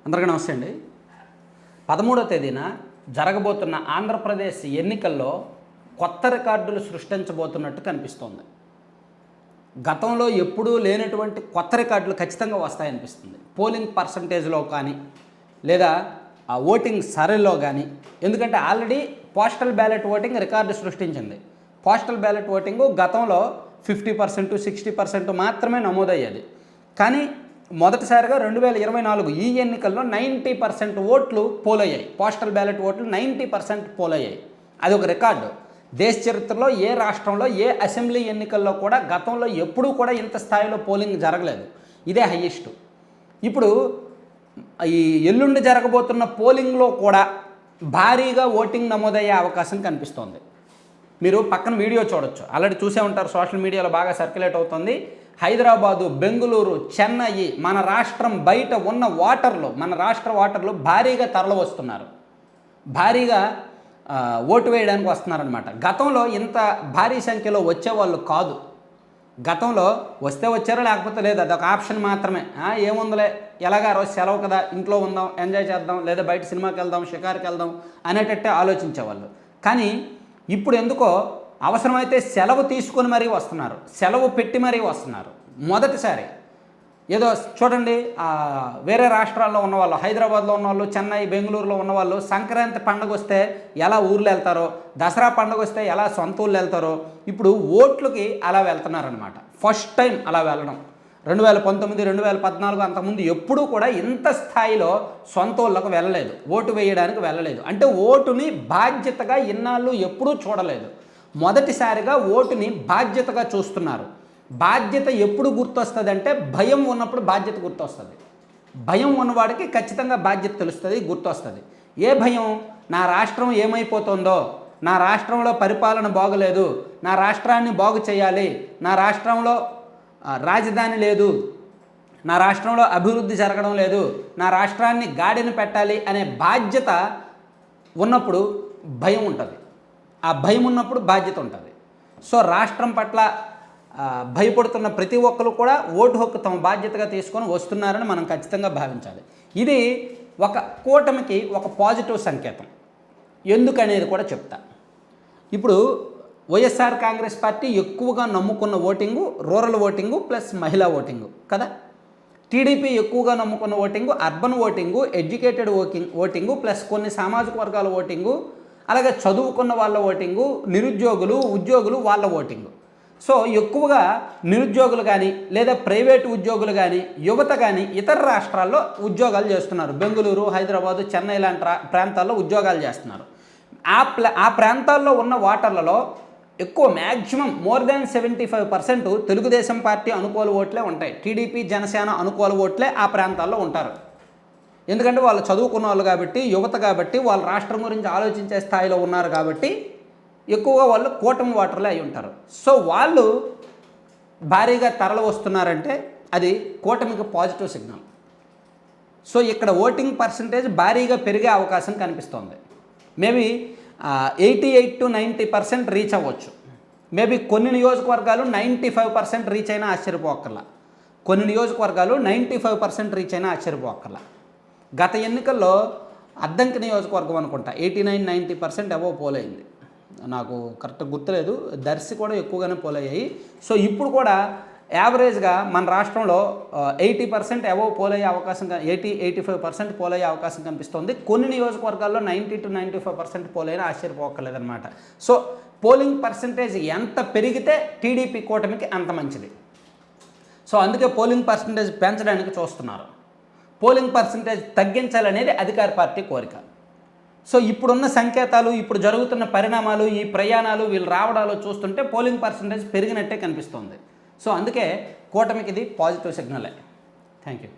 అందరికీ నమస్తే అండి. 13వ తేదీన జరగబోతున్న ఆంధ్రప్రదేశ్ ఎన్నికల్లో కొత్త రికార్డులు సృష్టించబోతున్నట్టు కనిపిస్తోంది. గతంలో ఎప్పుడూ లేనటువంటి కొత్త రికార్డులు ఖచ్చితంగా వస్తాయనిపిస్తుంది. పోలింగ్ పర్సంటేజ్లో కానీ లేదా ఆ ఓటింగ్ సర్వేలో కానీ. ఎందుకంటే already postal ballot voting record సృష్టించింది. పోస్టల్ బ్యాలెట్ ఓటింగు గతంలో 50%, 60% మాత్రమే నమోదయ్యేది. కానీ మొదటిసారిగా 2024 ఈ ఎన్నికల్లో 90% ఓట్లు పోలయ్యాయి. పోస్టల్ బ్యాలెట్ ఓట్లు 90% పోలయ్యాయి. అది ఒక రికార్డు. దేశ చరిత్రలో ఏ రాష్ట్రంలో ఏ అసెంబ్లీ ఎన్నికల్లో కూడా గతంలో ఎప్పుడూ కూడా ఇంత స్థాయిలో పోలింగ్ జరగలేదు. ఇదే హైయెస్ట్. ఇప్పుడు ఈ ఎల్లుండి జరగబోతున్న పోలింగ్లో కూడా భారీగా ఓటింగ్ నమోదయ్యే అవకాశం కనిపిస్తోంది. మీరు పక్కన వీడియో చూడొచ్చు, ఆల్రెడీ చూసే ఉంటారు, సోషల్ మీడియాలో బాగా సర్క్యులేట్ అవుతుంది. హైదరాబాదు, బెంగుళూరు, చెన్నై, మన రాష్ట్రం బయట ఉన్న మన రాష్ట్ర ఓటర్లు భారీగా తరలి వస్తున్నారు. భారీగా ఓటు వేయడానికి వస్తున్నారనమాట. గతంలో ఇంత భారీ సంఖ్యలో వచ్చేవాళ్ళు కాదు. గతంలో వస్తే వచ్చారో లేకపోతే లేదు, అదొక ఆప్షన్ మాత్రమే. ఏముందిలే, ఎలాగా రోజు సెలవు కదా, ఇంట్లో ఉందాం, ఎంజాయ్ చేద్దాం, లేదా బయట సినిమాకి వెళ్దాం, షికార్కి వెళ్దాం అనేటట్టే ఆలోచించేవాళ్ళు. కానీ ఇప్పుడు ఎందుకో అవసరమైతే సెలవు తీసుకొని మరీ వస్తున్నారు, సెలవు పెట్టి మరీ వస్తున్నారు. మొదటిసారి ఏదో చూడండి, వేరే రాష్ట్రాల్లో ఉన్నవాళ్ళు, హైదరాబాద్లో ఉన్నవాళ్ళు, చెన్నై, బెంగళూరులో ఉన్నవాళ్ళు సంక్రాంతి పండుగ వస్తే ఎలా ఊర్లు వెళ్తారో, దసరా పండుగ వస్తే ఎలా సొంత ఊళ్ళు వెళ్తారో, ఇప్పుడు ఓట్లకి అలా వెళ్తున్నారనమాట. ఫస్ట్ టైం అలా వెళ్ళడం. 2019, 2014 అంతకుముందు ఎప్పుడూ కూడా ఇంత స్థాయిలో సొంత ఊళ్ళకు వెళ్ళలేదు, ఓటు వేయడానికి వెళ్ళలేదు. అంటే ఓటుని బాధ్యతగా ఇన్నాళ్ళు ఎప్పుడూ చూడలేదు. మొదటిసారిగా ఓటుని బాధ్యతగా చూస్తున్నారు. బాధ్యత ఎప్పుడు గుర్తొస్తుంది అంటే భయం ఉన్నప్పుడు బాధ్యత గుర్తొస్తుంది. భయం ఉన్నవాడికి ఖచ్చితంగా బాధ్యత తెలుస్తుంది, గుర్తొస్తుంది. ఏ భయం? నా రాష్ట్రం ఏమైపోతుందో, నా రాష్ట్రంలో పరిపాలన బాగలేదు, నా రాష్ట్రాన్ని బాగు చేయాలి, నా రాష్ట్రంలో రాజధాని లేదు, నా రాష్ట్రంలో అభివృద్ధి జరగడం లేదు, నా రాష్ట్రాన్ని గాడిన పెట్టాలి అనే బాధ్యత ఉన్నప్పుడు భయం ఉంటుంది. ఆ భయం ఉన్నప్పుడు బాధ్యత ఉంటుంది. సో రాష్ట్రం పట్ల భయపడుతున్న ప్రతి ఒక్కరు కూడా ఓటు హక్కు తమ బాధ్యతగా తీసుకొని వస్తున్నారని మనం ఖచ్చితంగా భావించాలి. ఇది ఒక కూటమికి ఒక పాజిటివ్ సంకేతం. ఎందుకనేది కూడా చెప్తా. ఇప్పుడు వైఎస్ఆర్ కాంగ్రెస్ పార్టీ ఎక్కువగా నమ్ముకున్న ఓటింగు రూరల్ ఓటింగు ప్లస్ మహిళా ఓటింగు కదా. టీడీపీ ఎక్కువగా నమ్ముకున్న voting urban voting, educated voting plus కొన్ని సామాజిక వర్గాల ఓటింగు, అలాగే చదువుకున్న వాళ్ళ ఓటింగు, నిరుద్యోగులు, ఉద్యోగులు వాళ్ళ ఓటింగు. సో ఎక్కువగా నిరుద్యోగులు కానీ లేదా ప్రైవేటు ఉద్యోగులు కానీ యువత కానీ ఇతర రాష్ట్రాల్లో ఉద్యోగాలు చేస్తున్నారు. బెంగళూరు, హైదరాబాదు, చెన్నై లాంటి ప్రాంతాల్లో ఉద్యోగాలు చేస్తున్నారు. ఆ ప్రాంతాల్లో ఉన్న ఓటర్లలో ఎక్కువ maximum more than 75% Telugu Desam party అనుకూల ఓట్లే ఉంటాయి. టీడీపీ, జనసేన అనుకూల ఓట్లే ఆ ప్రాంతాల్లో ఉంటారు. ఎందుకంటే వాళ్ళు చదువుకున్న వాళ్ళు కాబట్టి, యువత కాబట్టి, వాళ్ళ రాష్ట్రం గురించి ఆలోచించే స్థాయిలో ఉన్నారు కాబట్టి ఎక్కువగా వాళ్ళు కూటమి ఓటర్లే అయి ఉంటారు. సో వాళ్ళు భారీగా తరలి వస్తున్నారంటే అది కూటమికి పాజిటివ్ సిగ్నల్. సో ఇక్కడ ఓటింగ్ పర్సంటేజ్ భారీగా పెరిగే అవకాశం కనిపిస్తోంది. మేబీ 88 to 90% రీచ్ అవ్వచ్చు. మేబీ కొన్ని నియోజకవర్గాలు 95% రీచ్ అయినా ఆశ్చర్యపోక్కర్లా. కొన్ని నియోజకవర్గాలు 95% రీచ్ అయినా ఆశ్చర్యపోక్కర్లా. గత ఎన్నికల్లో అద్దంకి నియోజకవర్గం అనుకుంటా 89-90% అబోవ్ పోలైంది. నాకు కరెక్ట్గా గుర్తులేదు. దర్శి కూడా ఎక్కువగానే పోలయ్యాయి. సో ఇప్పుడు కూడా యావరేజ్గా మన రాష్ట్రంలో 80% అబోవ్ పోలయ్యే అవకాశం, 80-85% పోలయ్యే అవకాశం కనిపిస్తుంది. కొన్ని నియోజకవర్గాల్లో 90 to 95% పోలైనా ఆశ్చర్యపోక్కర్లేదన్నమాట. సో పోలింగ్ పర్సంటేజ్ ఎంత పెరిగితే టీడీపీ కూటమికి అంత మంచిది. సో అందుకే పోలింగ్ పర్సంటేజ్ పెంచడానికి చూస్తున్నారు. పోలింగ్ పర్సంటేజ్ తగ్గించాలనేది అధికార పార్టీ కోరిక. సో ఇప్పుడున్న సంకేతాలు, ఇప్పుడు జరుగుతున్న పరిణామాలు, ఈ ప్రయాణాలు, వీళ్ళు రావడాలు చూస్తుంటే పోలింగ్ పర్సంటేజ్ పెరిగినట్టే కనిపిస్తుంది. సో అందుకే కూటమికి ఇది పాజిటివ్ సిగ్నలే. Thank you.